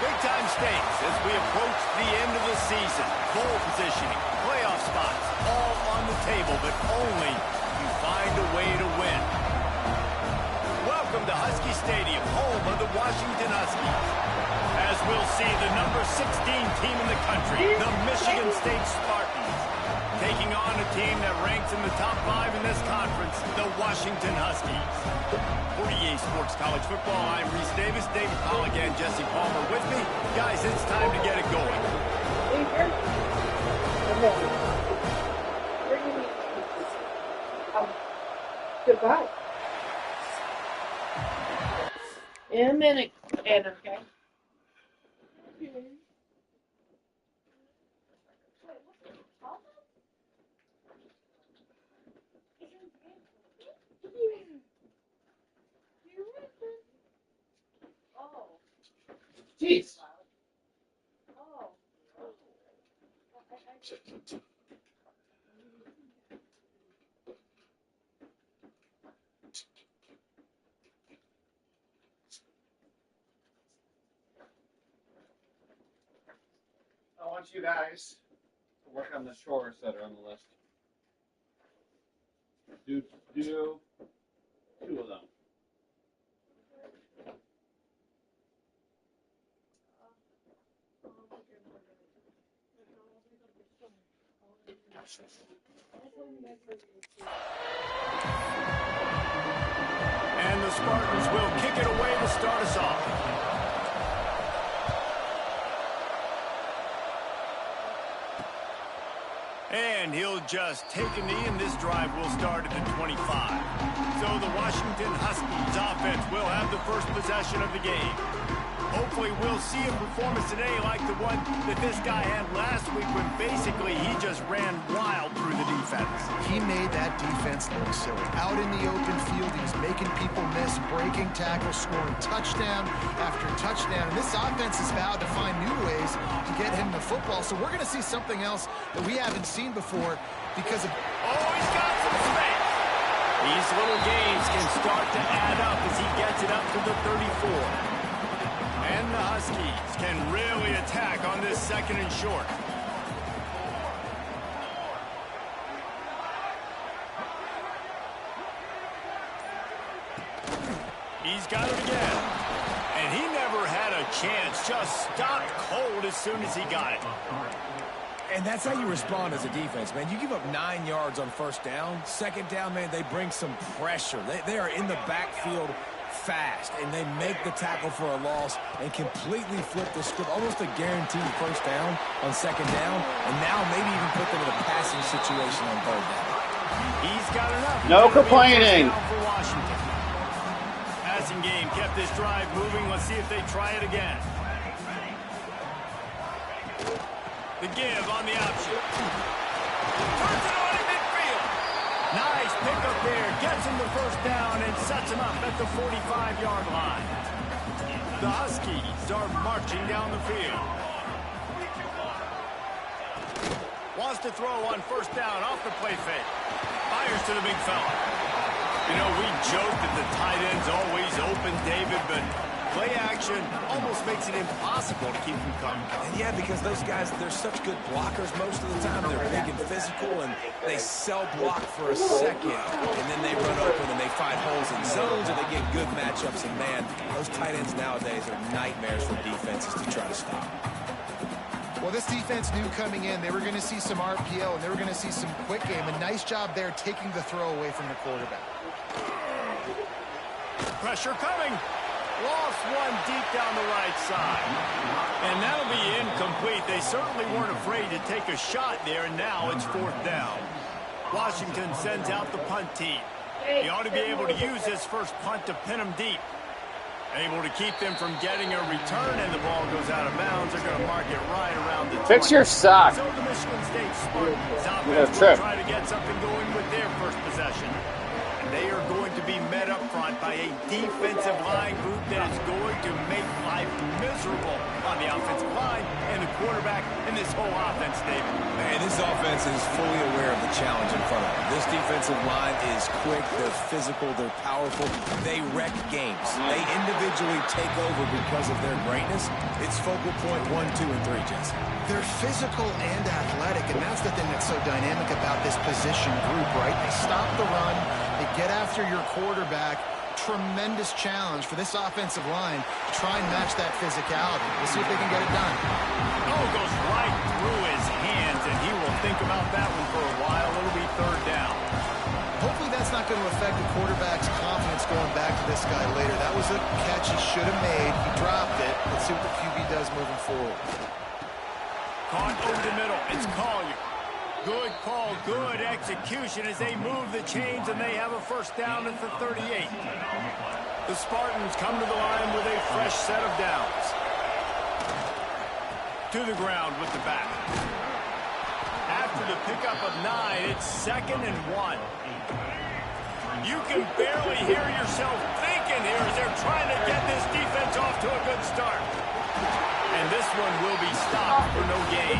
Big-time stakes as we approach the end of the season. Bowl positioning, playoff spots, all on the table, but only if you find a way to win. Welcome to Husky Stadium, home of the Washington Huskies. As we'll see the number 16 team in the country, the Michigan State Spartans, taking on a team that ranks in the top 5 in this conference, the Washington Huskies. For EA Sports College Football, I'm Reese Davis, David Pollack, and Jesse Palmer with me. Guys, it's time to get it going. Goodbye. In a minute, Ed, okay? Jeez. I want you guys to work on the chores that are on the list. Do 2 of them. And the Spartans will kick it away to start us off. And he'll just take a knee, and this drive will start at the 25. So the Washington Huskies offense will have the first possession of the game. Hopefully we'll see a performance today like the one that this guy had last week when basically he just ran wild through the defense. He made that defense look silly. Out in the open field, he's making people miss, breaking tackles, scoring touchdown after touchdown. And this offense is vowed to find new ways to get him the football. So we're going to see something else that we haven't seen before because of... Oh, he's got some space. These little gains can start to add up as he gets it up to the 34. And the Huskies can really attack on this second and short. He's got it again. And he never had a chance. Just stopped cold as soon as he got it. And that's how you respond as a defense, man. You give up 9 yards on first down. Second down, man, they bring some pressure. They are in the backfield fast, and they make the tackle for a loss and completely flip the script, almost a guaranteed first down on second down, and now maybe even put them in a passing situation on third down. He's got enough. No complaining. For Washington. Passing game kept this drive moving. Let's see if they try it again. The give on the option. Turns it on in midfield. Nice pickup there. Gets him the first down and sets him up at the 45-yard line. The Huskies are marching down the field. Wants to throw on first down off the play fake. Fires to the big fella. You know, we joke that the tight end's always open, David, but play action almost makes it impossible to keep them coming. And yeah, because those guys, they're such good blockers most of the time. They're big and physical, and they sell block for a second, and then they run open and they find holes in zones, and they get good matchups. And man, those tight ends nowadays are nightmares for defenses to try to stop. Well, this defense knew coming in they were going to see some RPO, and they were going to see some quick game. A nice job there taking the throw away from the quarterback. Pressure coming. Lost one deep down the right side. And that'll be incomplete. They certainly weren't afraid to take a shot there, and now it's fourth down. Washington sends out the punt team. He ought to be able to use this first punt to pin them deep. Able to keep them from getting a return, and the ball goes out of bounds. They're going to mark it right around the 20. Fix your sock. So the Michigan State Spartans offense will try to get something going with their first possession. And they are going to be met up front by a defensive line group that is going to make life miserable on the offensive line and the quarterback and this whole offense, David. Man, this offense is fully aware of the challenge in front of them. This defensive line is quick, they're physical, they're powerful, they wreck games. They individually take over because of their greatness. It's focal point 1, 2, and 3, Jesse. They're physical and athletic, and that's the thing that's so dynamic about this position group, right? They stop the run, they get after your quarterback. Tremendous challenge for this offensive line to try and match that physicality. We'll see if they can get it done. Oh, goes right through his hands, and he will think about that one for a while. It'll be third down. Hopefully that's not going to affect the quarterback's confidence going back to this guy later. That was a catch he should have made. He dropped it. Let's see what the QB does moving forward. Caught over the middle. It's Collier. Good call, good execution as they move the chains, and they have a first down at the 38. The Spartans come to the line with a fresh set of downs. To the ground with the back. After the pickup of 9, it's 2nd and 1. You can barely hear yourself thinking here as they're trying to get this defense off to a good start. And this one will be stopped for no gain.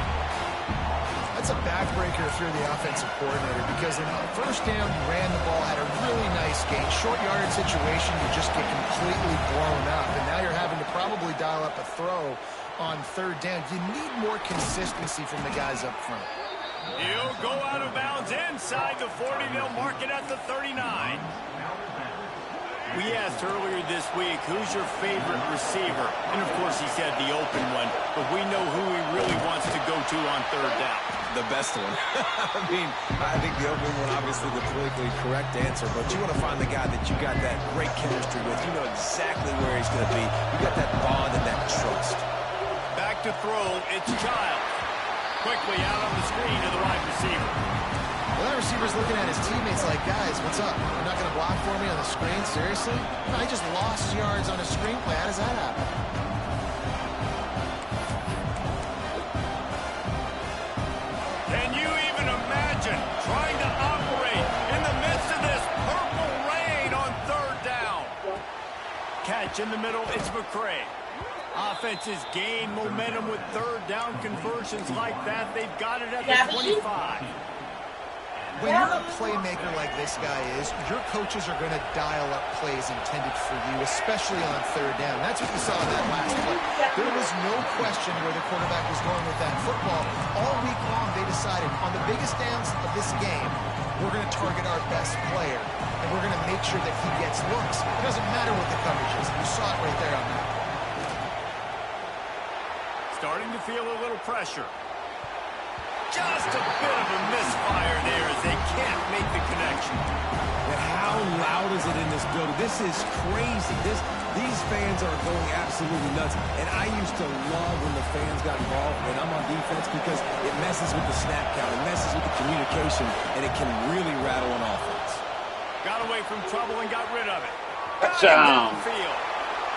That's a backbreaker if you're the offensive coordinator, because in first down, you ran the ball, had a really nice gain. Short yardage situation, you just get completely blown up. And now you're having to probably dial up a throw on third down. You need more consistency from the guys up front. He'll go out of bounds inside the 40. They'll mark it at the 39. We asked earlier this week, who's your favorite receiver? And, of course, he said the open one. But we know who he really wants to go to on third down. The best one. I think the opening one, obviously the politically correct answer, but you want to find the guy that you got that great chemistry with. You know exactly where he's going to be. You got that bond and that trust. Back to throw, it's Child. Quickly out on the screen to the wide receiver. Well, that receiver's looking at his teammates like, guys, what's up? You're not going to block for me on the screen? Seriously? No, he just lost yards on a screenplay. How does that happen? Can you even imagine trying to operate in the midst of this purple rain on third down? Catch in the middle, it's McCray. Offenses gain momentum with third down conversions like that. They've got it at the 25. When you're a playmaker like this guy is, your coaches are going to dial up plays intended for you, especially on third down. That's what you saw in that last play. There was no question where the quarterback was going with that football. All week long, they decided on the biggest downs of this game, we're going to target our best player, and we're going to make sure that he gets looks. It doesn't matter what the coverage is. You saw it right there on that. Starting to feel a little pressure. Just a bit of a misfire there as they can't make the connection. And how loud is it in this building? This is crazy. These fans are going absolutely nuts. And I used to love when the fans got involved when I'm on defense because it messes with the snap count. It messes with the communication, and it can really rattle an offense. Got away from trouble and got rid of it. Touchdown. Field.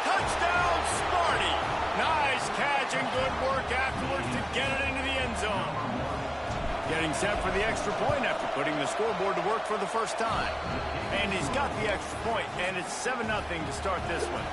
Touchdown, Sparty. Nice catch and good work afterwards to get it into the end zone. Getting set for the extra point after putting the scoreboard to work for the first time. And he's got the extra point, and it's 7-0 to start this one.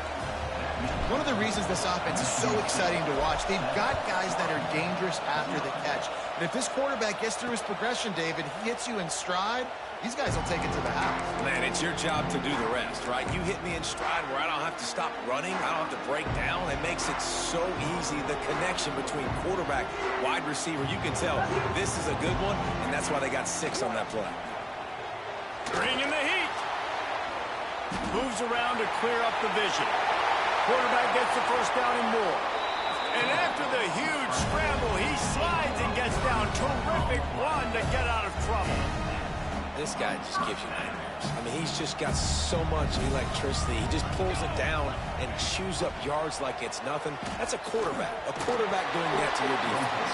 One of the reasons this offense is so exciting to watch, they've got guys that are dangerous after the catch. And if this quarterback gets through his progression, David, he hits you in stride, these guys will take it to the house. Man, it's your job to do the rest, right? You hit me in stride where I don't have to stop running. I don't have to break down. It makes it so easy, the connection between quarterback, wide receiver. You can tell this is a good one, and that's why they got 6 on that play. Bringing the heat. Moves around to clear up the vision. Quarterback gets the first down and more. And after the huge scramble, he slides and gets down. Terrific run to get out of trouble. This guy just gives you nightmares. I mean, he's just got so much electricity. He just pulls it down and chews up yards like it's nothing. That's a quarterback. A quarterback doing that to your defense.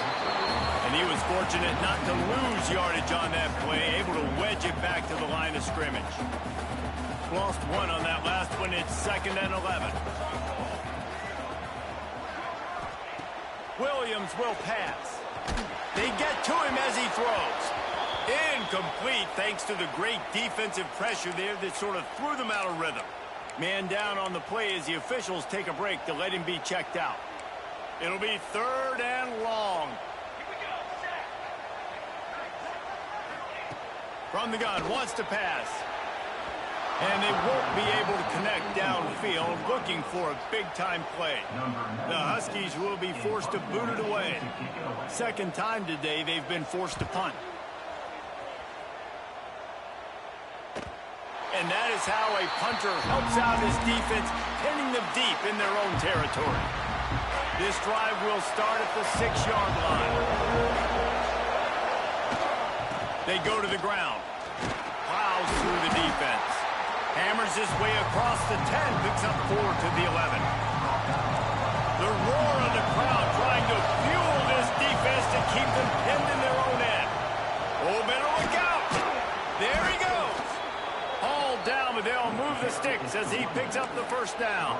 And he was fortunate not to lose yardage on that play, able to wedge it back to the line of scrimmage. Lost 1 on that last one. It's 2nd and 11. Williams will pass. They get to him as he throws. Incomplete thanks to the great defensive pressure there that sort of threw them out of rhythm. Man down on the play as the officials take a break to let him be checked out. It'll be 3rd and long. From the gun, wants to pass. And they won't be able to connect downfield, looking for a big-time play. The Huskies will be forced to boot it away. 2nd time today they've been forced to punt. And that is how a punter helps out his defense, pinning them deep in their own territory. This drive will start at the 6-yard line. They go to the ground. Plows through the defense. Hammers his way across the 10, picks up 4 to the 11. The roar of the crowd trying to fuel this defense to keep them pinned in their own end. Oh, better look out. There he goes. Hauled down, but they'll move the sticks as he picks up the 1st down.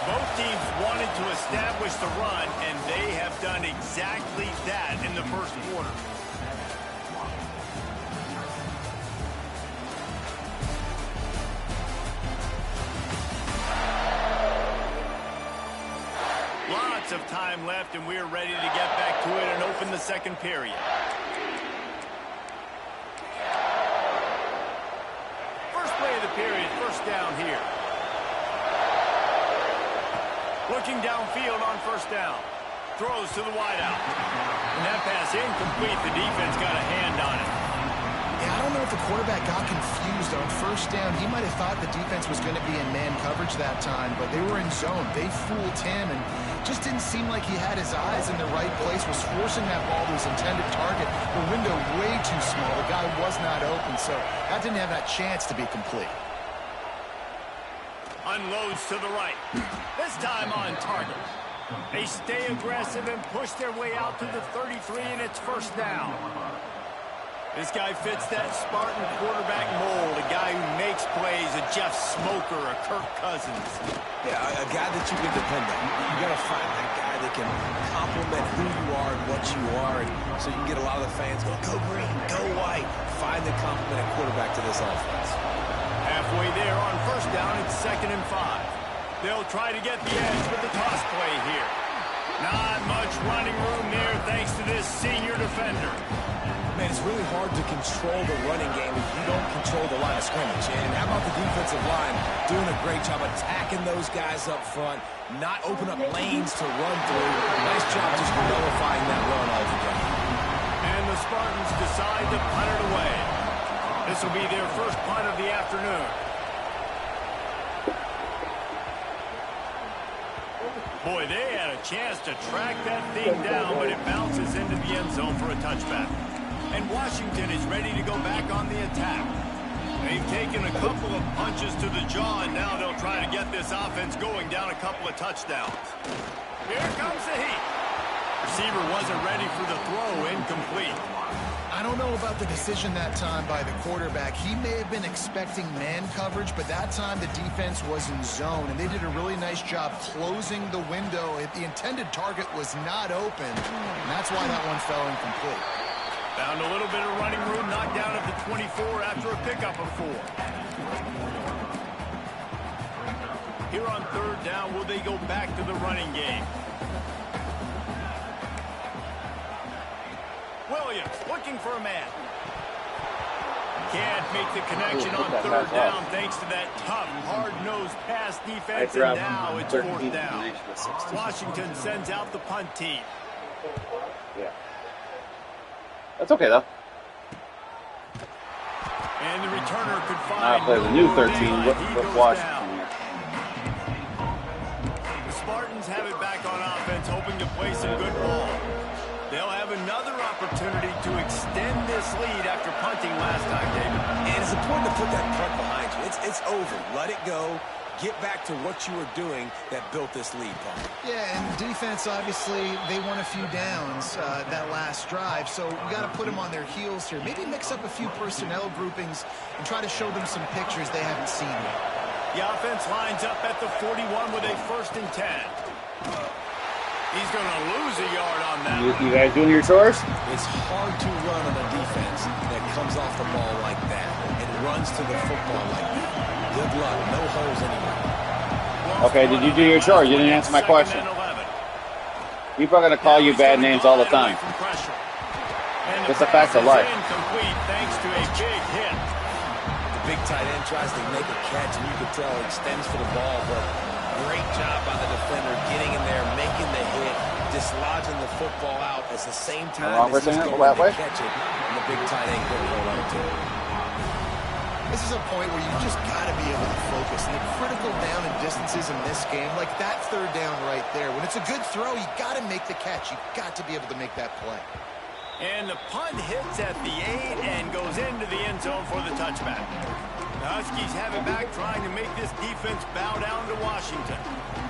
Both teams wanted to establish the run, and they have done exactly that in the 1st quarter. Lots of time left, and we're ready to get back to it and open the 2nd period. First play of the period, 1st down here. Looking downfield on 1st down. Throws to the wideout. And that pass incomplete. The defense got a hand on it. Yeah, I don't know if the quarterback got confused on 1st down. He might have thought the defense was going to be in man coverage that time, but they were in zone. They fooled him and just didn't seem like he had his eyes in the right place, was forcing that ball to his intended target. The window way too small. The guy was not open, so that didn't have that chance to be complete. Unloads to the right. This time on target. They stay aggressive and push their way out to the 33, and it's 1st down. This guy fits that Spartan quarterback mold, a guy who makes plays, a Jeff Smoker, a Kirk Cousins. Yeah, a guy that you can depend on. You got to find that guy that can complement who you are and what you are, and so you can get a lot of the fans go green, go white. Find the complementing quarterback to this offense. Halfway there on 1st down, it's 2nd and 5. They'll try to get the edge with the toss play here. Not much running room there thanks to this senior defender. Man, it's really hard to control the running game if you don't control the line of scrimmage. And how about the defensive line doing a great job attacking those guys up front, not open up lanes to run through. Nice job just nullifying that run altogether. And the Spartans decide to punt it away. This will be their 1st punt of the afternoon. Boy, they had a chance to track that thing down, but it bounces into the end zone for a touchback. And Washington is ready to go back on the attack. They've taken a couple of punches to the jaw, and now they'll try to get this offense going down a couple of touchdowns. Here comes the heat. Receiver wasn't ready for the throw, incomplete. I don't know about the decision that time by the quarterback. He may have been expecting man coverage, but that time the defense was in zone, and they did a really nice job closing the window. The intended target was not open, and that's why that one fell incomplete. Found a little bit of running room, knocked down at the 24 after a pickup of 4. Here on 3rd down, will they go back to the running game? Williams looking for a man. Can't make the connection on 3rd down thanks to that tough, hard-nosed pass defense, and now it's 4th down. Washington sends out the punt team. Yeah. That's okay, though. And the returner could find Play the new 13 with Washington here. The Spartans have it back on offense, hoping to play some good ball. They'll have another opportunity to extend this lead after punting last time, David. And it's important to put that punt behind you. It's over. Let it go. Get back to what you were doing that built this lead, Paul. Yeah, and defense, obviously, they won a few downs that last drive, so we got to put them on their heels here. Maybe mix up a few personnel groupings and try to show them some pictures they haven't seen yet. The offense lines up at the 41 with a 1st and 10. He's going to lose a yard on that. You guys doing your chores? It's hard to run on a defense that comes off the ball like that and runs to the football like that. Good luck. No holes anywhere. Okay, did you do your chores? You didn't answer my question. People are going to call you bad names all the time. It's a fact of life. Incomplete thanks to a big hit. The big tight end tries to make a catch, and you can tell he extends for the ball, but great job by the defender getting in there, making the hit, dislodging the football out at the same time as he's going to catch it, and the big tight end couldn't hold on to it. This is a point where you just got to be able to focus. And the critical down and distances in this game, like that third down right there, when it's a good throw, you got to make the catch. You got to be able to make that play. And the punt hits at the 8 and goes into the end zone for the touchback. The Huskies have it back, trying to make this defense bow down to Washington.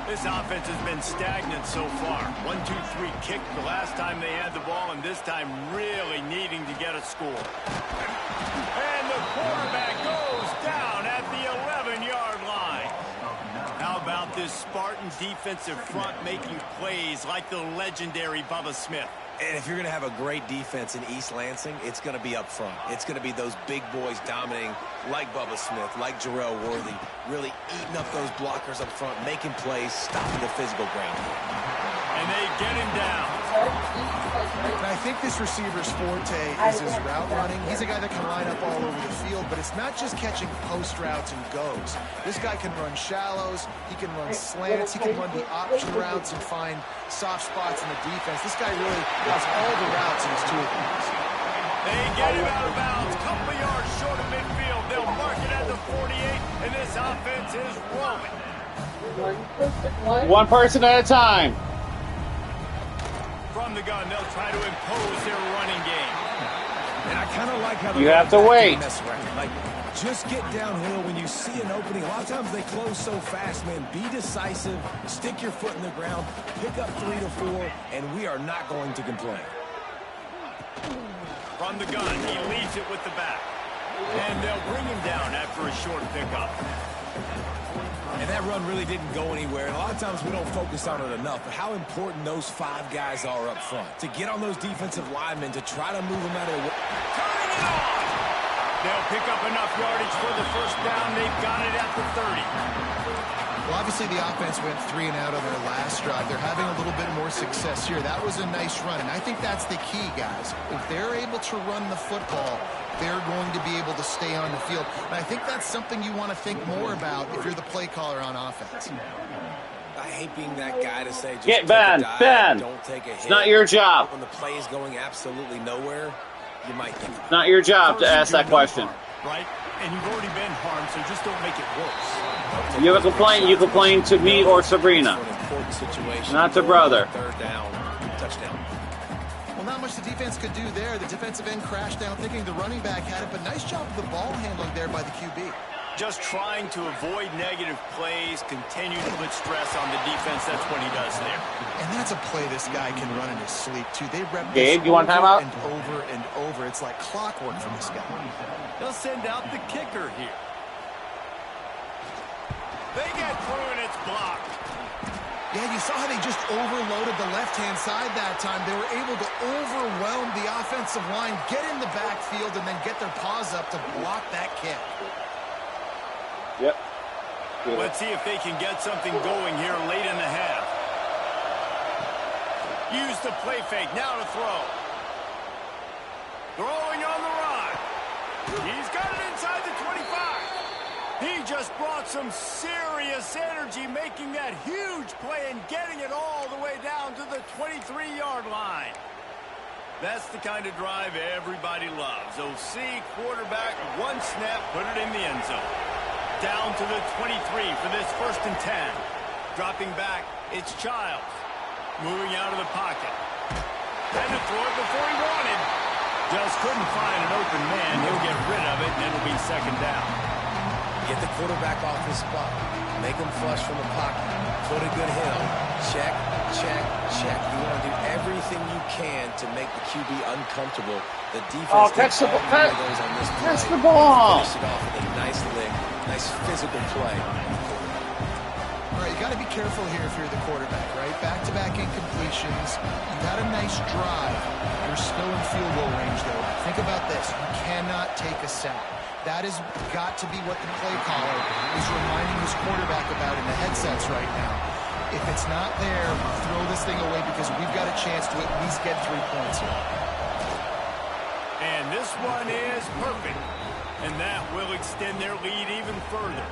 This offense has been stagnant so far. 1-2-3 kick the last time they had the ball, and this time really needing to get a score. And the quarterback goes down at the 11-yard line. How about this Spartan defensive front making plays like the legendary Bubba Smith? And if you're going to have a great defense in East Lansing, it's going to be up front. It's going to be those big boys dominating like Bubba Smith, like Jarrell Worthy, really eating up those blockers up front, making plays, stopping the physical ground. And they get him down. And I think this receiver's forte is his route running. He's a guy that can line up all over the field, but it's not just catching post routes and goes. This guy can run shallows, he can run slants, he can run the option routes and find soft spots in the defense. This guy really has all the routes in his toolbox. They get him out of bounds, couple of yards short of midfield. They'll mark it at the 48, and this offense is rolling. One person at a time. From the gun, they'll try to impose their running game. And I kind of like how you have to wait. Like, just get downhill when you see an opening. A lot of times they close so fast, man. Be decisive, stick your foot in the ground, pick up 3 to 4, and we are not going to complain. From the gun, he leads it with the back. And they'll bring him down after a short pickup. And that run really didn't go anywhere. And a lot of times we don't focus on it enough, but how important those 5 guys are up front. To get on those defensive linemen, to try to move them out of the way. Turning it on! They'll pick up enough yardage for the first down. They've got it at the 30. Well, obviously the offense went 3 and out on their last drive. They're having a little bit more success here. That was a nice run, and I think that's the key, guys. If they're able to run the football, they're going to be able to stay on the field. And I think that's something you want to think more about if you're the play caller on offense. I hate being that guy to say, just Get Ben, don't take a hit. It's not your job. When the play is going absolutely nowhere, you might think it's not your job to ask that question. Right? And you've already been harmed, so just don't make it worse. You have a complaint, you complain to me or Sabrina. Not to brother. Third down, touchdown. Well, not much the defense could do there. The defensive end crashed down thinking the running back had it, but nice job of the ball handling there by the QB. Just trying to avoid negative plays, continue to put stress on the defense. That's what he does there. And that's a play this guy can run in his sleep, too. They rep Gabe, this you want time out? and over and over. It's like clockwork from this guy. They'll send out the kicker here. They get through and it's blocked. Yeah, you saw how they just overloaded the left-hand side that time. They were able to overwhelm the offensive line, get in the backfield, and then get their paws up to block that kick. Yep. Good. Let's see if they can get something going here late in the half. Use the play fake, now to throw. Throwing on the run. He's got it inside the 25. He just brought some serious energy, making that huge play and getting it all the way down to the 23-yard line. That's the kind of drive everybody loves. OC, quarterback, one snap, put it in the end zone. Down to the 23 for this 1st and 10. Dropping back, it's Childs. Moving out of the pocket. Had to throw it before he wanted. Just couldn't find an open man. He'll get rid of it, and it'll be 2nd down. Get the quarterback off his spot. Make him flush from the pocket. Put a good hit on. Check, check, check. You want to do everything you can to make the QB uncomfortable. The defense catch the ball. On this play. Catch the ball. Finish it off with a nice lick, nice physical play. All right, you got to be careful here if you're the quarterback, right? Back-to-back incompletions. You got a nice drive. You're still in field goal range, though. Think about this. You cannot take a sack. That has got to be what the play caller is reminding his quarterback about in the headsets right now. If it's not there, throw this thing away because we've got a chance to at least get 3 points here. And this one is perfect. And that will extend their lead even further.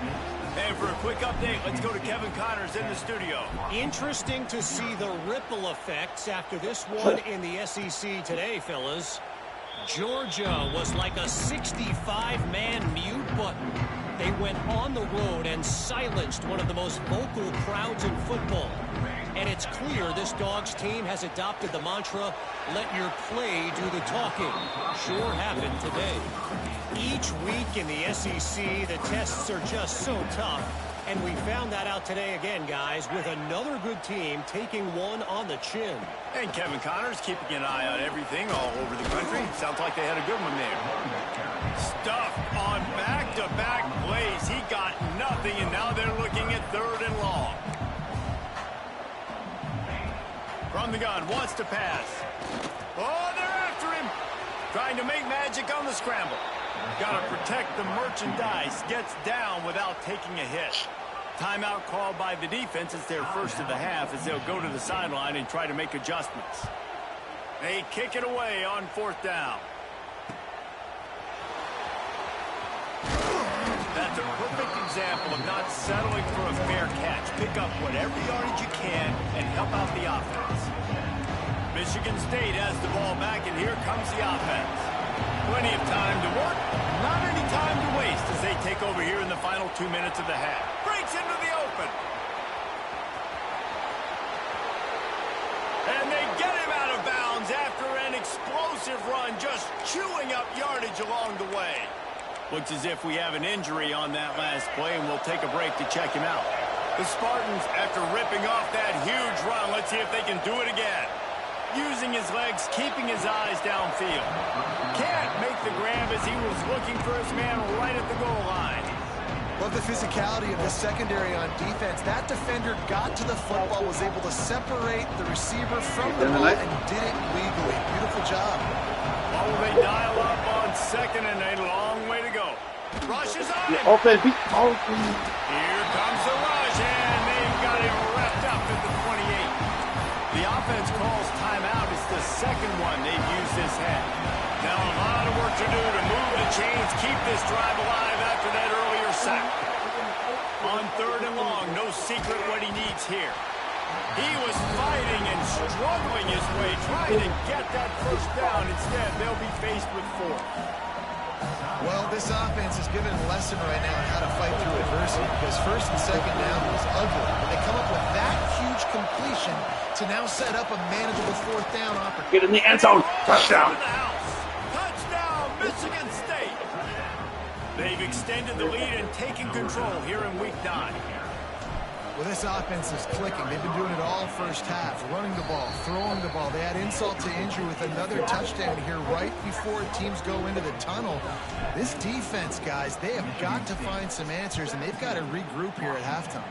And for a quick update, let's go to Kevin Connors in the studio. Interesting to see the ripple effects after this one in the SEC today, fellas. Georgia was like a 65-man mute button. They went on the road and silenced one of the most vocal crowds in football. And it's clear this Dogs team has adopted the mantra, let your play do the talking. Sure happened today. Each week in the SEC, the tests are just so tough. And we found that out today again, guys, with another good team taking one on the chin. And Kevin Connors keeping an eye on everything all over the country. Sounds like they had a good one there. Stuffed on back-to-back plays. He got nothing, and now they're looking at 3rd and long. From the gun, wants to pass. Oh, they're after him. Trying to make magic on the scramble. Got to protect the merchandise. Gets down without taking a hit. Timeout called by the defense. It's their first of the half as they'll go to the sideline and try to make adjustments. They kick it away on 4th down. That's a perfect example of not settling for a fair catch. Pick up whatever yardage you can and help out the offense. Michigan State has the ball back, and here comes the offense. Plenty of time to work, not any time to waste as they take over here in the final 2 minutes of the half. Breaks into the open. And they get him out of bounds after an explosive run, just chewing up yardage along the way. Looks as if we have an injury on that last play, and we'll take a break to check him out. The Spartans, after ripping off that huge run, let's see if they can do it again. Using his legs, keeping his eyes downfield. Can't make the grab as he was looking for his man right at the goal line. Love the physicality of the secondary on defense. That defender got to the football, was able to separate the receiver from the ball, and did it legally. Beautiful job. Oh, they dial up on 2nd and a long way to go. Rush is on him. Open. Here comes the rush, and they've got him wrapped up at the 28. The offense calls timeout. It's the second one they've used this half. Now a lot of work to do to move the chains, keep this drive alive after that earlier sack. On 3rd and long, no secret what he needs here. He was fighting and struggling his way, trying to get that first down. Instead, they'll be faced with 4th. Well, this offense is given a lesson right now on how to fight through adversity because 1st and 2nd down was ugly. But they come up with that huge completion to now set up a manageable 4th down opportunity. Get in the end zone. Touchdown. Touchdown, Michigan State. They've extended the lead and taken control here in Week 9. Well, this offense is clicking. They've been doing it all first half, running the ball, throwing the ball. They had insult to injury with another touchdown here right before teams go into the tunnel. This defense, guys, they have got to find some answers, and they've got to regroup here at halftime.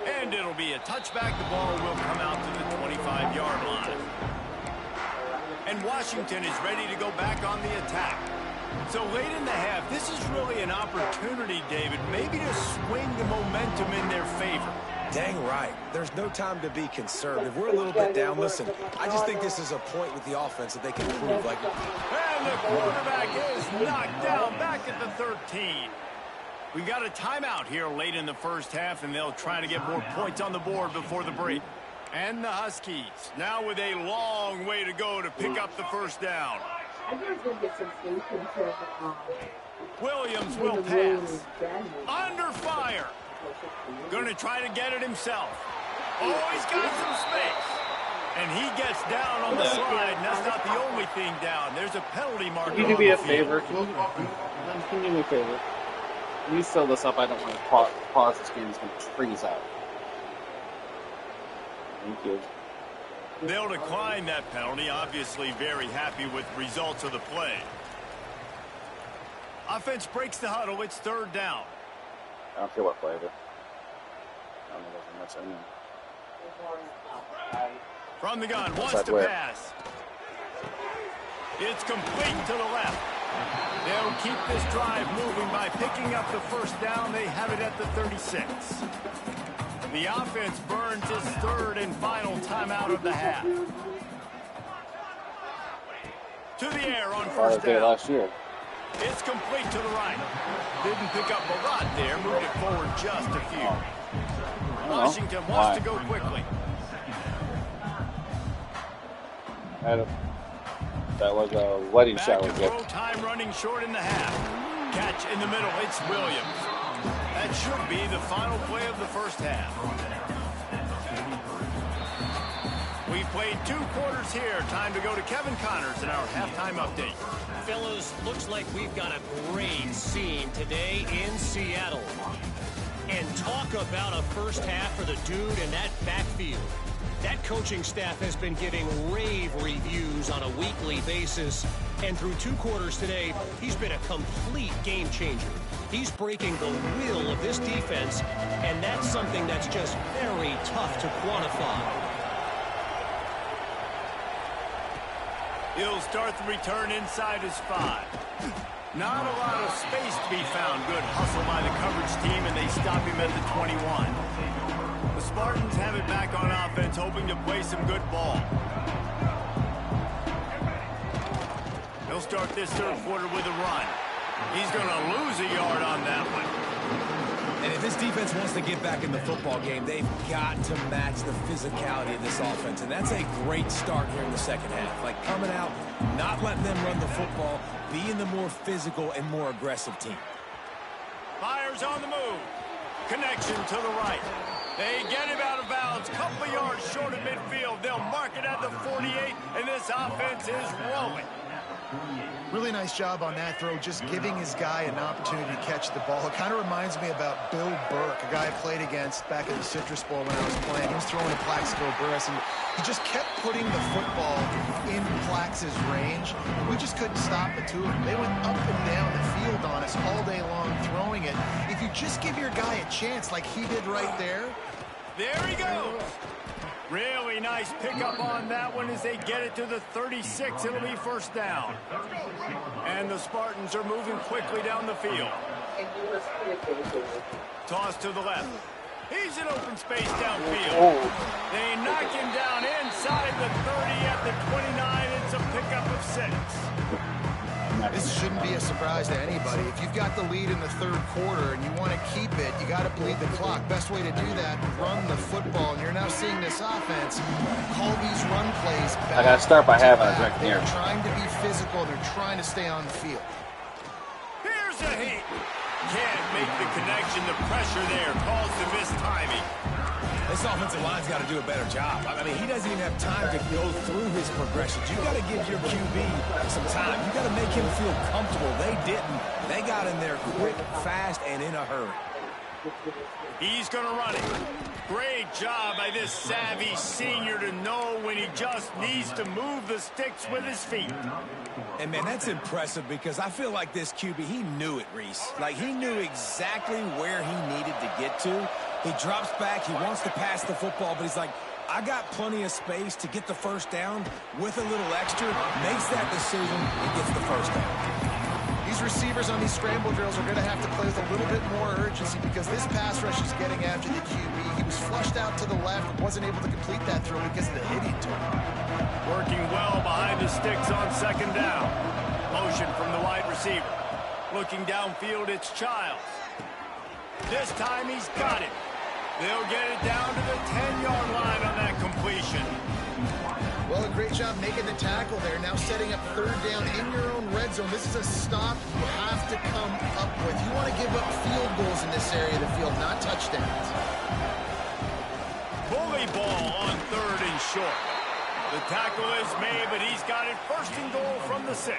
And it'll be a touchback. The ball will come out to the 25-yard line. And Washington is ready to go back on the attack. So late in the half, this is really an opportunity, David, maybe to swing the momentum in their favor. Dang right. There's no time to be conservative. We're a little bit down. Listen, I just think this is a point with the offense that they can prove. And the quarterback is knocked down back at the 13. We got a timeout here late in the first half, and they'll try to get more points on the board before the break. And the Huskies, now with a long way to go to pick up the first down. Williams will pass. Under fire. Going to try to get it himself. Oh, he's got some space. And he gets down on the slide, and that's not the only thing down. There's a penalty marker. Can you do me a favor? Can you do me a favor? Can you fill this up? I don't want to pause this game. It's going to freeze out. Thank you. They'll decline that penalty. Obviously very happy with results of the play. Offense breaks the huddle. It's 3rd down. I don't care what flavor. I don't know much I know. From the gun, wants to pass. It's complete to the left. They'll keep this drive moving by picking up the first down. They have it at the 36. The offense burns its third and final timeout of the half. To the air on first down. Last year. It's complete to the right. Didn't pick up a lot there. Moved it forward just a few. Washington wants to go quickly. That was a wedding shower gift. Time running short in the half. Catch in the middle. It's Williams. That should be the final play of the first half. We've played 2 quarters here. Time to go to Kevin Connors in our halftime update. Fellas, looks like we've got a great scene today in Seattle. And talk about a first half for the dude in that backfield. That coaching staff has been giving rave reviews on a weekly basis. And through 2 quarters today, he's been a complete game changer. He's breaking the will of this defense, and that's something that's just very tough to quantify. He'll start the return inside his 5. Not a lot of space to be found. Good hustle by the coverage team, and they stop him at the 21. The Spartans have it back on offense, hoping to play some good ball. They'll start this third quarter with a run. He's going to lose a yard on that one. And if this defense wants to get back in the football game, they've got to match the physicality of this offense. And that's a great start here in the second half. Like coming out, not letting them run the football, being the more physical and more aggressive team. Fires on the move. Connection to the right. They get him out of bounds. Couple of yards short of midfield. They'll mark it at the 48, and this offense is rolling. Really nice job on that throw, just giving his guy an opportunity to catch the ball. It kind of reminds me about Bill Burke, a guy I played against back at the Citrus Bowl when I was playing. He was throwing to Plaxico Burress, and he just kept putting the football in Plax's range. We just couldn't stop the two of them. They went up and down the field on us all day long throwing it. If you just give your guy a chance like he did right there. There he goes. Really nice pickup on that one as they get it to the 36. It'll be first down. And the Spartans are moving quickly down the field. Toss to the left. He's in open space downfield. They knock him down inside the 30 at the 29. It's a pickup of 6. This shouldn't be a surprise to anybody. If you've got the lead in the third quarter and you want to keep it, you got to bleed the clock. Best way to do that, run the football. And you're now seeing this offense call these run plays back. I got to start by having a drink here. They're trying to be physical. They're trying to stay on the field. Here's a hit. Can't make the connection. The pressure there caused the missed timing. This offensive line's got to do a better job. I mean, he doesn't even have time to go through his progressions. You got to give your QB some time. You got to make him feel comfortable. They didn't. They got in there quick, fast, and in a hurry. He's going to run it. Great job by this savvy senior to know when he just needs to move the sticks with his feet. And, man, that's impressive because I feel like this QB, he knew it, Reese. Like, he knew exactly where he needed to get to. He drops back. He wants to pass the football, but he's like, I got plenty of space to get the first down with a little extra. Makes that decision. He gets the first down. These receivers on these scramble drills are going to have to play with a little bit more urgency because this pass rush is getting after the QB. He was flushed out to the left, wasn't able to complete that throw because of the hit he took. Working well behind the sticks on second down. Motion from the wide receiver. Looking downfield, it's Childs. This time he's got it. They'll get it down to the 10-yard line on that completion. Well, a great job making the tackle there. Now setting up third down in your own red zone. This is a stop you have to come up with. You want to give up field goals in this area of the field, not touchdowns. Bully ball on third and short. The tackle is made, but he's got it first and goal from the 6.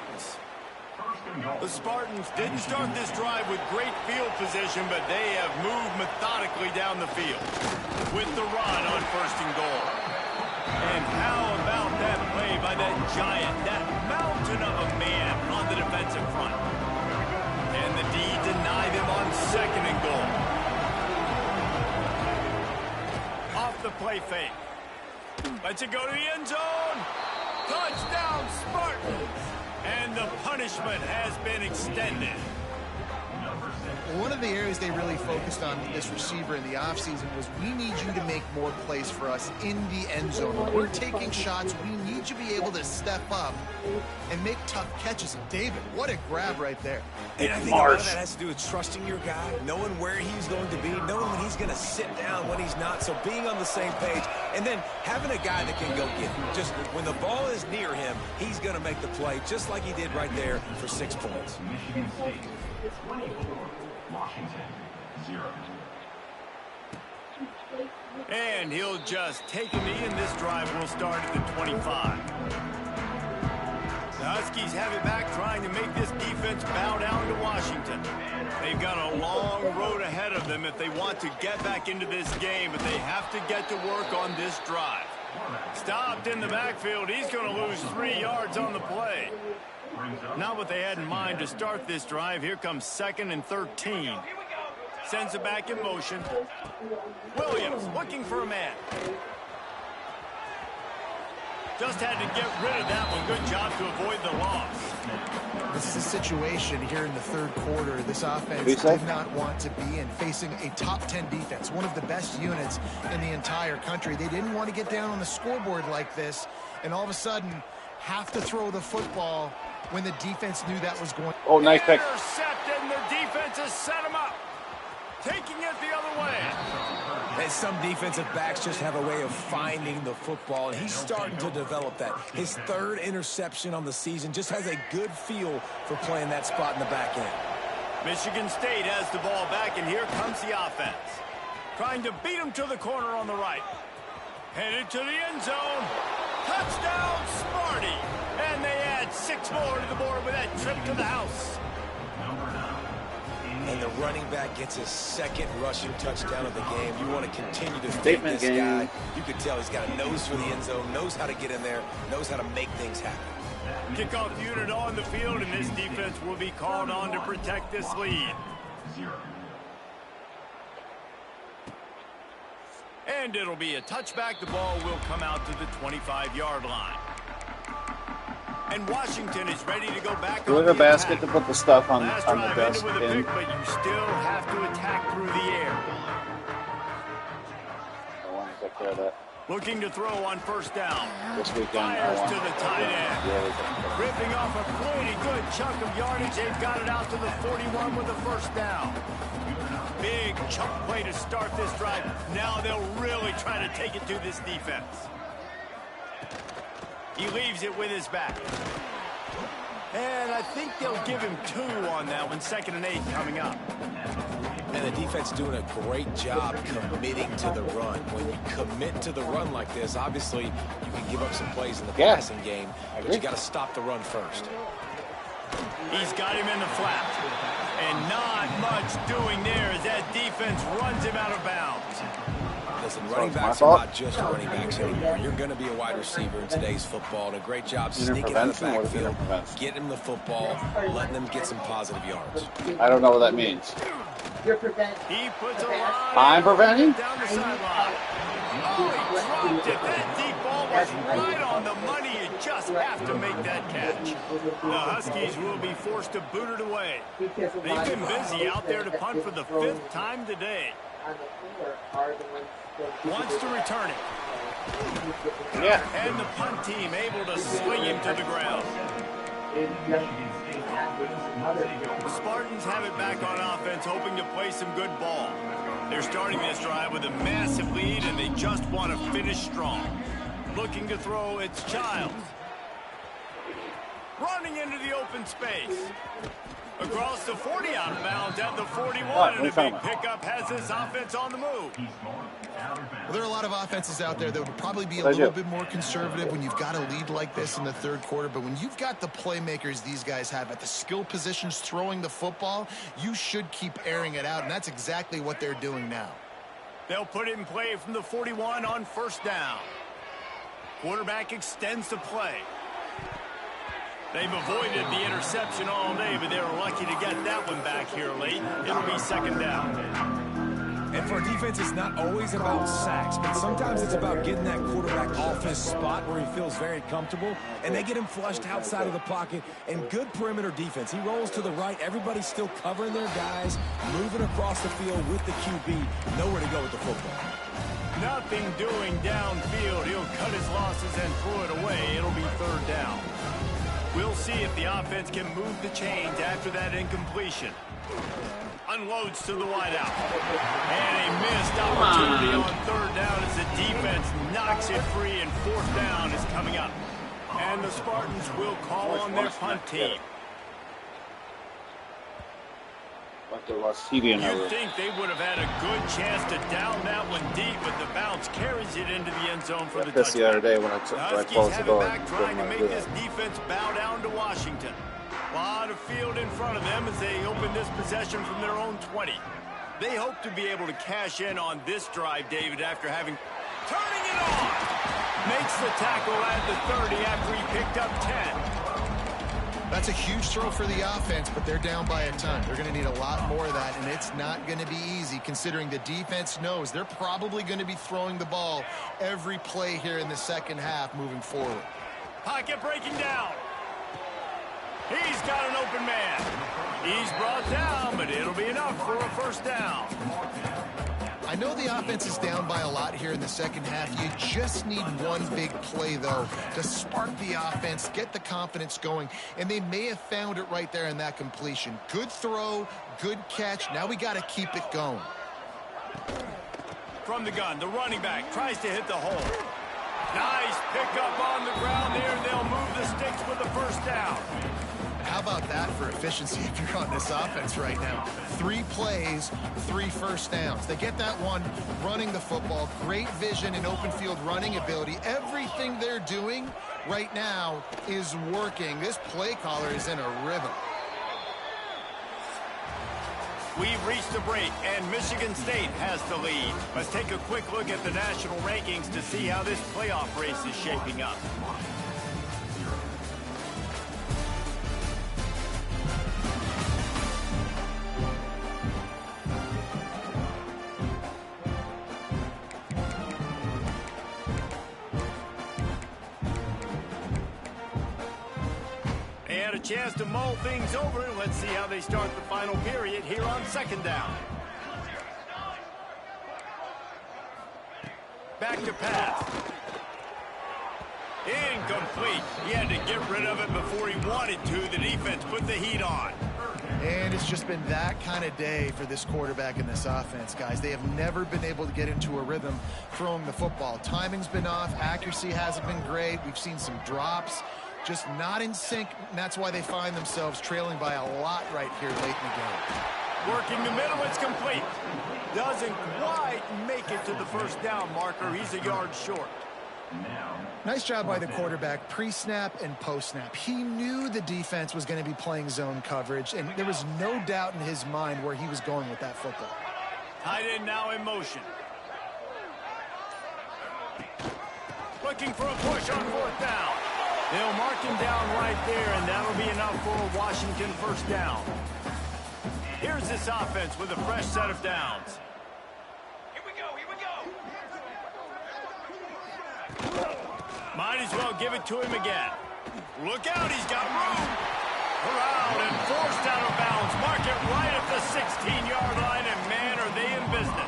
The Spartans didn't start this drive with great field position, but they have moved methodically down the field with the run on first and goal. And how about that play by that giant, that mountain of a man on the defensive front? And the D denied him on second and goal. Off the play fake. Lets it go to the end zone. Touchdown, Spartans. And the punishment has been extended. One of the areas they really focused on with this receiver in the offseason was we need you to make more plays for us in the end zone. When we're taking shots, we need you to be able to step up and make tough catches. And David, what a grab right there. And I think a lot of that has to do with trusting your guy, knowing where he's going to be, knowing when he's going to sit down, when he's not. So being on the same page, and then having a guy that can go get him. Just when the ball is near him, he's going to make the play, just like he did right there for 6 points. Washington, 0. And he'll just take a knee, and this drive will start at the 25. The Huskies have it back, trying to make this defense bow down to Washington. They've got a long road ahead of them if they want to get back into this game, but they have to get to work on this drive. Stopped in the backfield. He's going to lose 3 yards on the play. Not what they had in mind to start this drive. Here comes 2nd and 13. Sends it back in motion. Williams looking for a man. Just had to get rid of that one. Good job to avoid the loss. This is a situation here in the third quarter this offense did not want to be in, facing a top 10 defense, one of the best units in the entire country. They didn't want to get down on the scoreboard like this, and all of a sudden have to throw the football when the defense knew that was going. Oh, nice pick. Intercepted, and the defense has set him up. Taking it the other way. And some defensive backs just have a way of finding the football, and he's starting to develop that. His 3rd interception on the season, just has a good feel for playing that spot in the back end. Michigan State has the ball back, and here comes the offense. Trying to beat him to the corner on the right. Headed to the end zone. Touchdown, Smarty. And they add 6 more to the board with that trip to the house. And the running back gets his 2nd rushing touchdown of the game. You want to continue to feed this guy. You could tell he's got a nose for the end zone, knows how to get in there, knows how to make things happen. Kickoff unit on the field, and this defense will be called on to protect this lead. 0. And it'll be a touchback. The ball will come out to the 25-yard line. And Washington is ready to go back on the basket attack. to put the stuff on Last the drive desk. ended with a pick, but you still have to attack through the air. I want to take care of that. Looking to throw on 1st down. This weekend, Fires to the tight end. Ripping off a pretty good chunk of yardage. They've got it out to the 41 with a 1st down. Big chunk play to start this drive. Now they'll really try to take it to this defense. He leaves it with his back. And I think they'll give him 2 on that one. 2nd and 8 coming up. And the defense doing a great job committing to the run. When you commit to the run like this, obviously you can give up some plays in the passing game, but you got to stop the run first. He's got him in the flat. And not much doing there as that defense runs him out of bounds. Listen, running backs are not just running backs anymore. You're going to be a wide receiver in today's football. And a great job sneaking out of the backfield, getting them the football, letting them get some positive yards. I don't know what that means. You're preventing. He puts a line. I'm preventing? Down the sideline. Oh, he dropped it. That deep ball was right on the money. You just have to make that catch. The Huskies will be forced to boot it away. They've been busy out there to punt for the 5th time today. Wants to return it. Yeah. And the punt team able to swing him to the ground. The Spartans have it back on offense, hoping to play some good ball. They're starting this drive with a massive lead, and they just want to finish strong. Looking to throw, it's Childs. Running into the open space. Across the 40, out of bounds at the 41, and a big pickup has this offense on the move. Well, there are a lot of offenses out there that would probably be a little bit more conservative when you've got a lead like this in the 3rd quarter. But when you've got the playmakers these guys have at the skill positions throwing the football, you should keep airing it out, and that's exactly what they're doing now. They'll put it in play from the 41 on 1st down. Quarterback extends the play. They've avoided the interception all day, but they were lucky to get that one back here late. It'll be 2nd down. And for a defense, it's not always about sacks, but sometimes it's about getting that quarterback off his spot where he feels very comfortable, and they get him flushed outside of the pocket. And good perimeter defense. He rolls to the right. Everybody's still covering their guys, moving across the field with the QB. Nowhere to go with the football. Nothing doing downfield. He'll cut his losses and throw it away. It'll be third down. We'll see if the offense can move the chains after that incompletion. Unloads to the wideout. And a missed opportunity on third down as the defense knocks it free, and fourth down is coming up. And the Spartans will call on their punt team. You'd think they would have had a good chance to down that one deep, but the bounce carries it into the end zone for the touchdown. The other day when I closed the door. Back trying to make this defense bow down to Washington. A lot of field in front of them as they open this possession from their own 20. They hope to be able to cash in on this drive, David, after having turning it on. Makes the tackle at the 30 after he picked up 10. That's a huge throw for the offense, but they're down by a ton. They're going to need a lot more of that, and it's not going to be easy considering the defense knows they're probably going to be throwing the ball every play here in the second half moving forward. Pocket breaking down. He's got an open man. He's brought down, but it'll be enough for a first down. I know the offense is down by a lot here in the second half. You just need one big play, though, to spark the offense, get the confidence going, and they may have found it right there in that completion. Good throw, good catch. Now we got to keep it going. From the gun, the running back tries to hit the hole. Nice pickup on the ground there, and they'll move the sticks with the first down. How about that for efficiency if you're on this offense right now? 3 plays, 3 first downs. They get that one running the football. Great vision and open field running ability. Everything they're doing right now is working. This play caller is in a rhythm. We've reached a break, and Michigan State has the lead. Let's take a quick look at the national rankings to see how this playoff race is shaping up. Chance to mull things over. Let's see how they start the final period here on second down. Back to pass. Incomplete. He had to get rid of it before he wanted to. The defense put the heat on. And it's just been that kind of day for this quarterback and this offense, guys. They have never been able to get into a rhythm throwing the football. Timing's been off. Accuracy hasn't been great. We've seen some drops. Just not in sync, and that's why they find themselves trailing by a lot right here late in the game. Working the middle, it's complete. Doesn't quite make it to the first down marker. He's a yard short. Nice job by the quarterback, pre-snap and post-snap. He knew the defense was going to be playing zone coverage, and there was no doubt in his mind where he was going with that football. Tight end now in motion. Looking for a push on fourth down. They'll mark him down right there, and that'll be enough for a Washington first down. Here's this offense with a fresh set of downs. Here we go. Might as well give it to him again. Look out, he's got room. Around and forced out of bounds. Mark it right at the 16-yard line, and man, are they in business.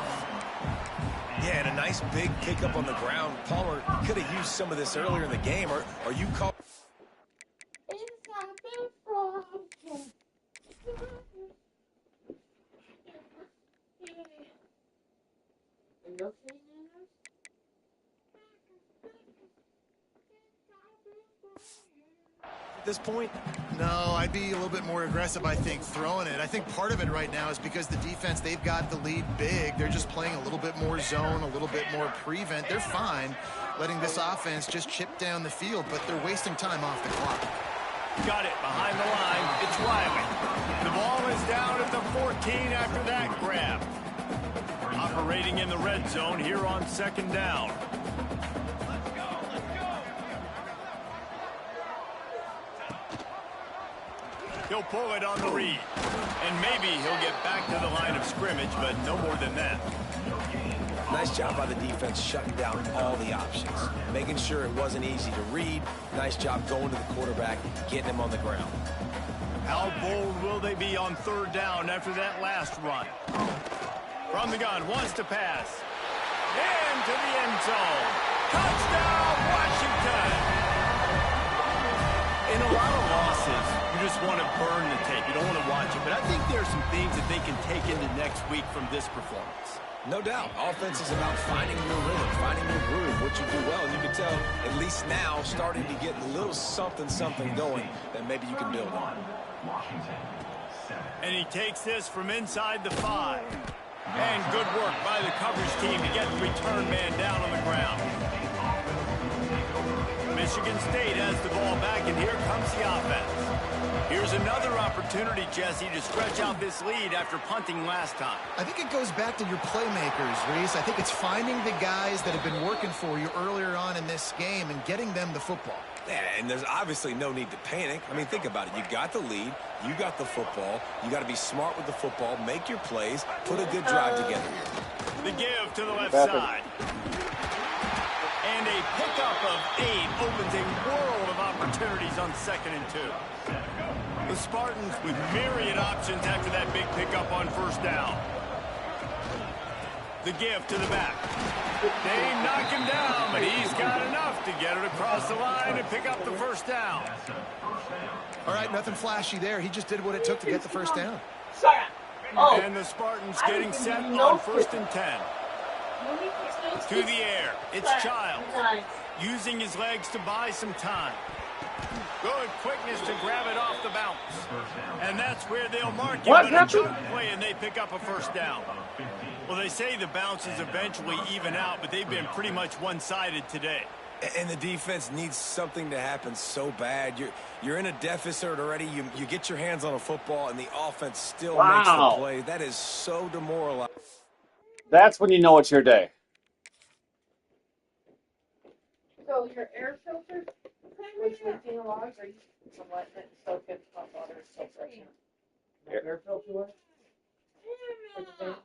Yeah, and a nice big pickup on the ground. Palmer could have used some of this earlier in the game. Are you call? At this point? No, I'd be a little bit more aggressive, I think, throwing it. I think part of it right now is because the defense, they've got the lead big. They're just playing a little bit more zone, a little bit more prevent. They're fine letting this offense just chip down the field, but they're wasting time off the clock. Got it behind the line. It's Riley. The ball is down at the 14 after that grab. Operating in the red zone here on second down. He'll pull it on the read. And maybe he'll get back to the line of scrimmage, but no more than that. Nice job by the defense shutting down all the options, making sure it wasn't easy to read. Nice job going to the quarterback, getting him on the ground. How bold will they be on third down after that last run? From the gun, wants to pass. Into the end zone. Touchdown, Washington! In a lot of losses, you just want to burn the tape. You don't want to watch it. But I think there are some things that they can take into next week from this performance. No doubt. Offense is about finding your rhythm, finding your groove, what you do well. And you can tell, at least now, starting to get a little something going that maybe you can build on. And he takes this from inside the 5. And good work by the coverage team to get the return man down on the ground. Michigan State has the ball back, and here comes the offense. Here's another opportunity, Jesse, to stretch out this lead after punting last time. I think it goes back to your playmakers, Reese. I think it's finding the guys that have been working for you earlier on in this game and getting them the football. Yeah, and there's obviously no need to panic. I mean, think about it. You got the lead. You got the football. You got to be smart with the football. Make your plays. Put a good drive together here. The give to the left side. And a pickup of 8 opens a world of opportunities on 2nd and 2. The Spartans with myriad options after that big pickup on first down. The give to the back. They knock him down, but he's got enough to get it across the line and pick up the first down. All right, nothing flashy there. He just did what it took to get the first down. And the Spartans getting set on 1st and 10. To the air. It's Child. Using his legs to buy some time. Good quickness to grab it off the bounce. And that's where they'll mark it. But a chunk play and they pick up a first down. Well, they say the bounces eventually even out, but they've been pretty much one-sided today. And the defense needs something to happen so bad. You're in a deficit already. You get your hands on a football, and the offense still makes the play. That is so demoralizing. That's when you know it's your day. So your air filter was leaking a lot, or you letting it soak in hot water and soak right now? Air filter was? For the van?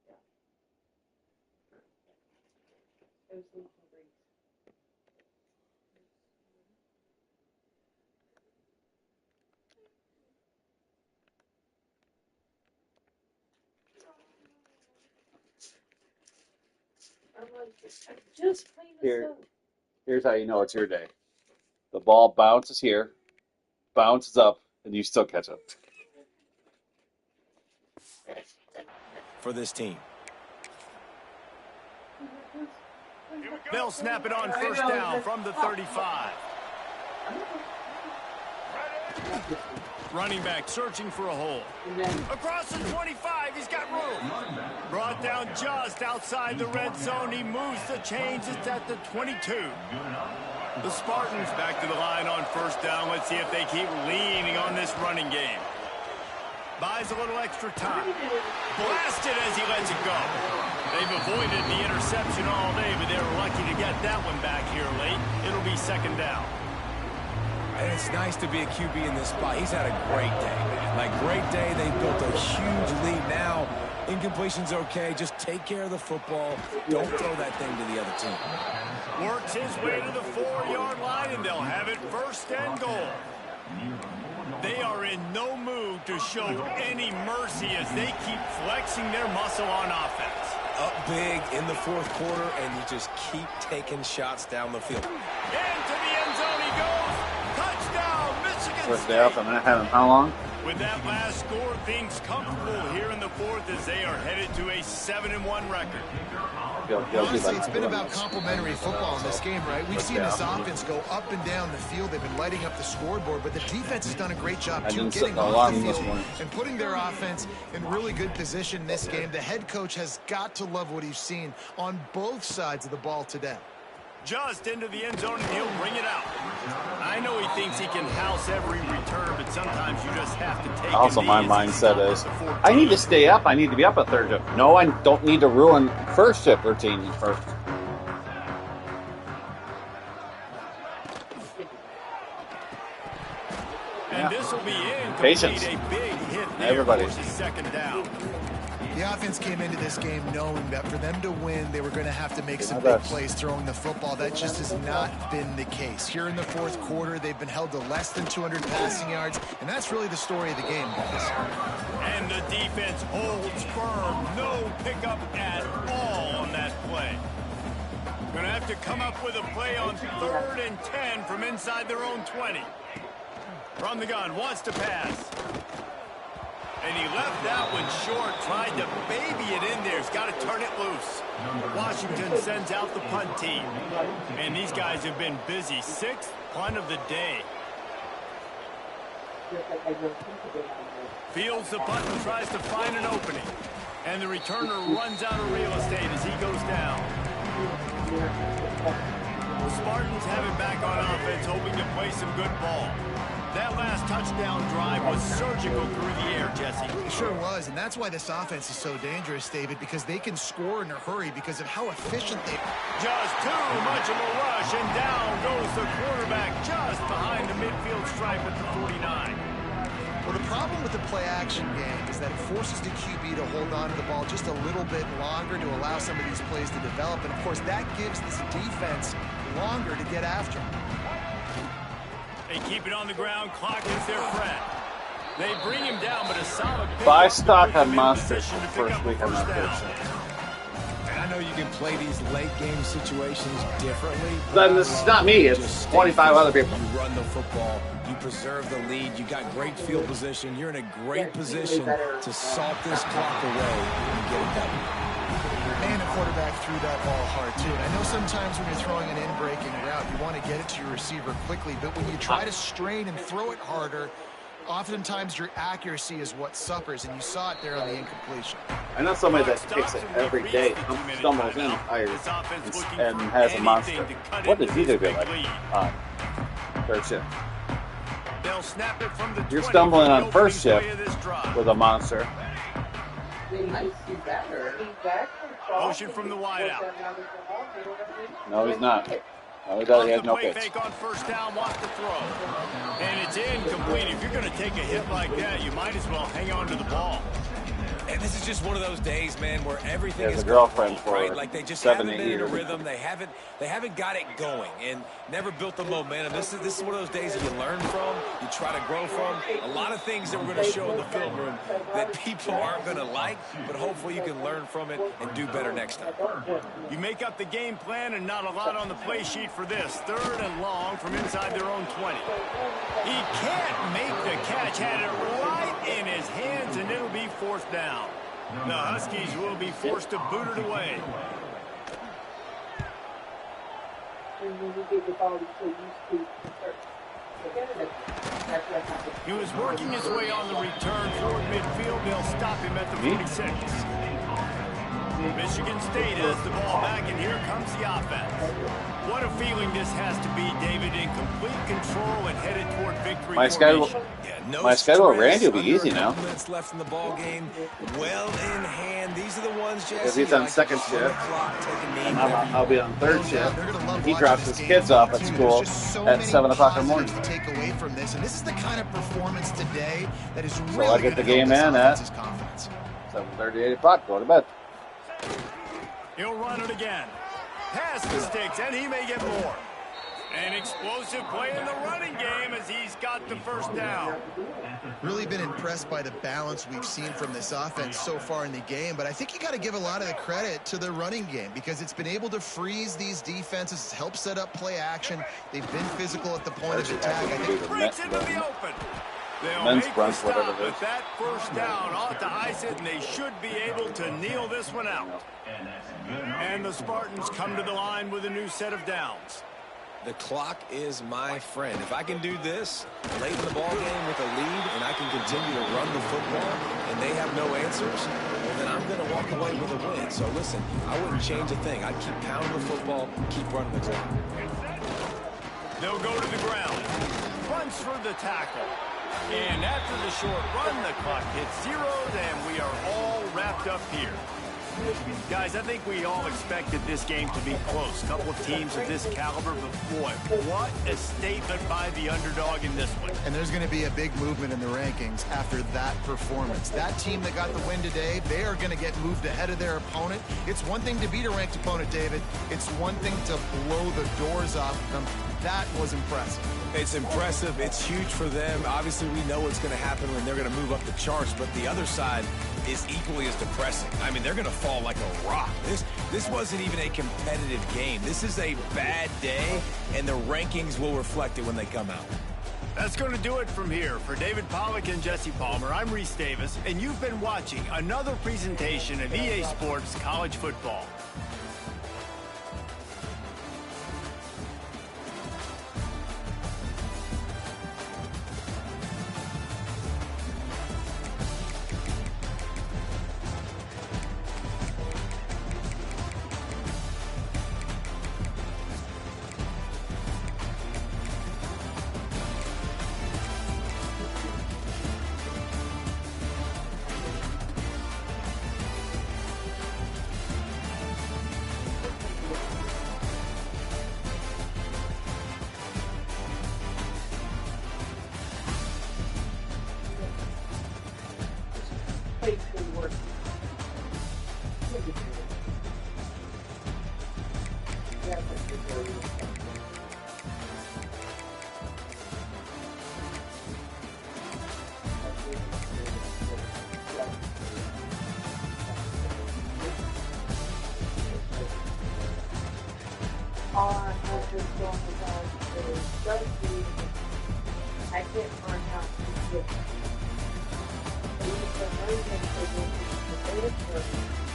Yeah. It was leaking grease. I'm like, I just cleaned this Here. up. Here's how you know it's your day. The ball bounces here, bounces up, and you still catch up. For this team. They'll snap it on first down from the 35. Running back searching for a hole. Across the 25, he's got room. Brought down just outside the red zone. He moves the chains. It's at the 22. The Spartans back to the line on first down. Let's see if they keep leaning on this running game. Buys a little extra time. Blasted as he lets it go. They've avoided the interception all day, but they were lucky to get that one back here late. It'll be 2nd down. And it's nice to be a QB in this spot. He's had a great day, man. Like, great day. They built a huge lead. Now, incompletion's okay. Just take care of the football. Don't throw that thing to the other team. Works his way to the 4-yard line, and they'll have it 1st and goal. They are in no mood to show any mercy as they keep flexing their muscle on offense. Up big in the 4th quarter, and you just keep taking shots down the field. Into the end zone he goes. Touchdown, Michigan First State. day off, I'm going to have him how long? With that last score, things comfortable here in the 4th as they are headed to a 7-1 record. Honestly, it's been about complimentary football in this game, right? We've seen this offense go up and down the field. They've been lighting up the scoreboard, but the defense has done a great job, too, getting off the field and putting their offense in really good position in this game. The head coach has got to love what he's seen on both sides of the ball today. Just into the end zone, and he'll bring it out. I know he thinks he can house every return, but sometimes you just have to take Also, my mindset is, I need to stay up. I need to be up a third shift. No, I don't need to ruin first shift routine first. And And this will be in. Patience. A big hit there. Everybody. Forces second down. The offense came into this game knowing that for them to win, they were going to have to make some big plays throwing the football. That just has not been the case. Here in the fourth quarter, they've been held to less than 200 passing yards, and that's really the story of the game, guys. And the defense holds firm. No pickup at all on that play. Going to have to come up with a play on 3rd and 10 from inside their own 20. From the gun, wants to pass. And he left that one short, tried to baby it in there. He's got to turn it loose. Washington sends out the punt team. And these guys have been busy. 6th punt of the day. Fields the punt and tries to find an opening. And the returner runs out of real estate as he goes down. The Spartans have it back on offense, hoping to play some good ball. That last touchdown drive was surgical through the air, Jesse. It sure was, and that's why this offense is so dangerous, David, because they can score in a hurry because of how efficient they are. Just too much of a rush, and down goes the quarterback just behind the midfield stripe at the 49. Well, the problem with the play-action game is that it forces the QB to hold on to the ball just a little bit longer to allow some of these plays to develop, and, of course, that gives this defense longer to get after them. They keep it on the ground. Clock is their friend. They bring him down, but a solid pick. Buy stock on Monsters for the first week on my first. And I know you can play these late game situations differently. Then this is not me. It's 25 other people. You run the football. You preserve the lead. You got great field position. You're in a great position to salt this clock away and get it done. And the quarterback threw that ball hard, too. And I know sometimes when you're throwing an in-breaking route, you want to get it to your receiver quickly. But when you try to strain and throw it harder, oftentimes your accuracy is what suffers. And you saw it there on the incompletion. I know somebody that takes it every day, stumbles in and has a monster. What does he do like third shift? They'll snap it from the You're stumbling on first shift with a monster. Motion from the wideout. No, he's not. No, he doesn't. He has no Play pitch. fake on first down, wants to throw. And it's incomplete. If you're going to take a hit like that, you might as well hang on to the ball. And this is just one of those days, man, where everything He has is a girlfriend for right. Like they just 7, haven't 8 been in a years. rhythm. They haven't got it going and never built the momentum. This is one of those days that you learn from, you try to grow from. A lot of things that we're going to show in the film room that people aren't going to like, but hopefully you can learn from it and do better next time. You make up the game plan and not a lot on the play sheet for this. 3rd and long from inside their own 20. He can't make the catch. Had it right in his hands, and it'll be 4th down. The Huskies will be forced to boot it away. He was working his way on the return toward midfield. They'll stop him at the 46. Michigan State has the ball back, and here comes the offense. What a feeling this has to be, David, in complete control and headed toward victory. My schedule at Randy will be easy now. Minutes left in the ball game. Well in hand. These are the ones, Jesse. Because he's on second shift, and I'll be on third shift. He drops his kids off at school at 7 o'clock in the morning. To take away from this, and this is the kind of performance today that is really So I get the game in at 7:30, 8 o'clock. Go to bed. He'll run it again. Pass the sticks, and he may get more. An explosive play in the running game as he's got the first down. Really been impressed by the balance we've seen from this offense so far in the game, but I think you got to give a lot of the credit to the running game because it's been able to freeze these defenses, help set up play action. They've been physical at the point of attack. I think Breaks into the open. They'll Men's make brunch, the whatever stop, it is. but that first down ought to ice it, and they should be able to kneel this one out. And the Spartans come to the line with a new set of downs. The clock is my friend. If I can do this late in the ball game with a lead and I can continue to run the football and they have no answers, well, then I'm going to walk away with a win. So, listen, I wouldn't change a thing. I'd keep pounding the football, keep running the clock. They'll go to the ground. Runs for the tackle. And after the short run, the clock hits zeros, and we are all wrapped up here. Guys, I think we all expected this game to be close. Couple of teams of this caliber, but boy, what a statement by the underdog in this one. And there's going to be a big movement in the rankings after that performance. That team that got the win today, they are going to get moved ahead of their opponent. It's one thing to beat a ranked opponent, David. It's one thing to blow the doors off of them. That was impressive. It's impressive. It's huge for them. Obviously, we know what's going to happen when they're going to move up the charts, but the other side is equally as depressing. I mean, they're going to fall like a rock. This wasn't even a competitive game. This is a bad day, and the rankings will reflect it when they come out. That's going to do it from here. For David Pollack and Jesse Palmer, I'm Reese Davis, and you've been watching another presentation of EA Sports College Football. All I have is going about is just I can't find out who's different. So you can learn them for the